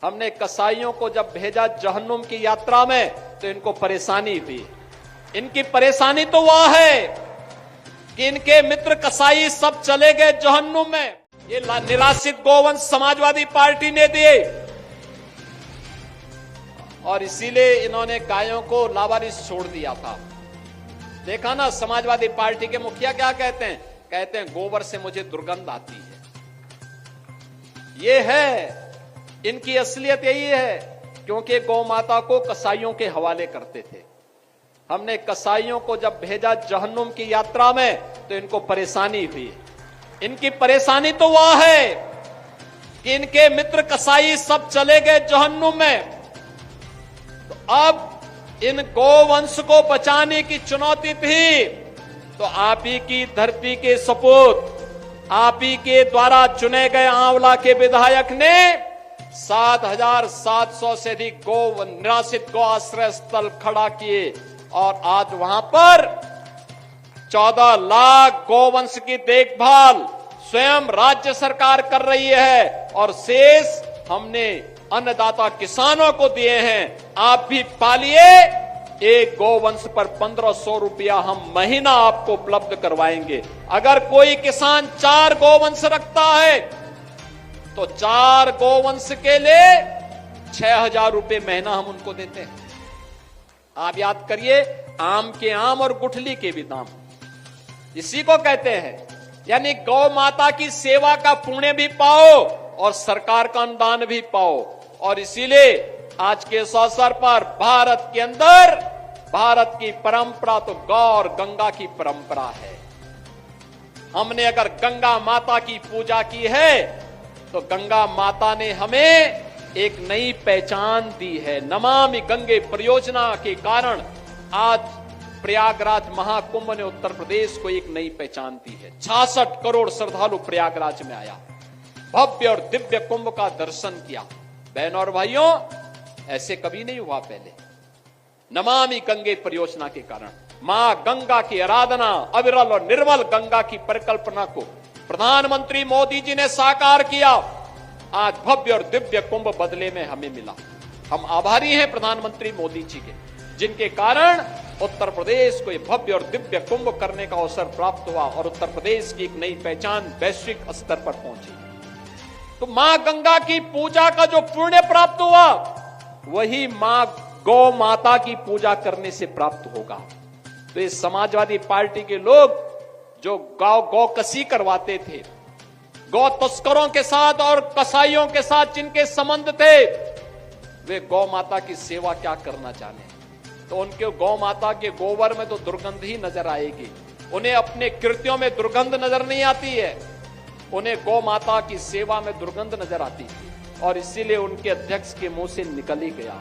हमने कसाईयों को जब भेजा जहन्नुम की यात्रा में तो इनको परेशानी हुई। इनकी परेशानी तो वह है कि इनके मित्र कसाई सब चले गए जहन्नुम में। ये निराश्रित गोवंश समाजवादी पार्टी ने दिए और इसीलिए इन्होंने गायों को लावारिस छोड़ दिया था। देखा ना समाजवादी पार्टी के मुखिया क्या कहते हैं? कहते हैं गोबर से मुझे दुर्गंध आती है। ये है इनकी असलियत, यही है क्योंकि गौ माता को कसाईयों के हवाले करते थे। हमने कसाईयों को जब भेजा जहन्नुम की यात्रा में तो इनको परेशानी हुई। इनकी परेशानी तो वह है कि इनके मित्र कसाई सब चले गए जहन्नुम में। तो अब इन गोवंश को बचाने की चुनौती थी तो आप ही की धरती के सपूत, आप ही के द्वारा चुने गए आंवला के विधायक ने 7,700 से अधिक निराश्रित गौ आश्रय स्थल खड़ा किए और आज वहां पर 14 लाख गोवंश की देखभाल स्वयं राज्य सरकार कर रही है और शेष हमने अन्नदाता किसानों को दिए हैं। आप भी पालिए, एक गोवंश पर 1,500 रुपया हम महीना आपको उपलब्ध करवाएंगे। अगर कोई किसान 4 गोवंश रखता है तो 4 गोवंश के लिए 6,000 रुपये महीना हम उनको देते हैं। आप याद करिए, आम के आम और गुठली के भी दाम, इसी को कहते हैं। यानी गौ माता की सेवा का पुण्य भी पाओ और सरकार का अनुदान भी पाओ। और इसीलिए आज के इस अवसर पर भारत के अंदर भारत की परंपरा तो गौ और गंगा की परंपरा है। हमने अगर गंगा माता की पूजा की है तो गंगा माता ने हमें एक नई पहचान दी है। नमामि गंगे परियोजना के कारण आज प्रयागराज महाकुंभ ने उत्तर प्रदेश को एक नई पहचान दी है। 66 करोड़ श्रद्धालु प्रयागराज में आया, भव्य और दिव्य कुंभ का दर्शन किया। बहनों और भाइयों, ऐसे कभी नहीं हुआ पहले। नमामि गंगे परियोजना के कारण मां गंगा की आराधना, अविरल और निर्मल गंगा की परिकल्पना को प्रधानमंत्री मोदी जी ने साकार किया। आज भव्य और दिव्य कुंभ बदले में हमें मिला। हम आभारी हैं प्रधानमंत्री मोदी जी के, जिनके कारण उत्तर प्रदेश को यह भव्य और दिव्य कुंभ करने का अवसर प्राप्त हुआ और उत्तर प्रदेश की एक नई पहचान वैश्विक स्तर पर पहुंची। तो मां गंगा की पूजा का जो पुण्य प्राप्त हुआ वही मां गौ माता की पूजा करने से प्राप्त होगा। तो ये समाजवादी पार्टी के लोग जो गौ कसी करवाते थे, गौ तस्करों के साथ और कसाईयों के साथ जिनके संबंध थे, वे गौ माता की सेवा क्या करना जाने। तो उनके गौ माता के गोबर में तो दुर्गंध ही नजर आएगी। उन्हें अपने कृत्यों में दुर्गंध नजर नहीं आती है, उन्हें गौ माता की सेवा में दुर्गंध नजर आती है। और इसीलिए उनके अध्यक्ष के मुंह से निकल ही गया।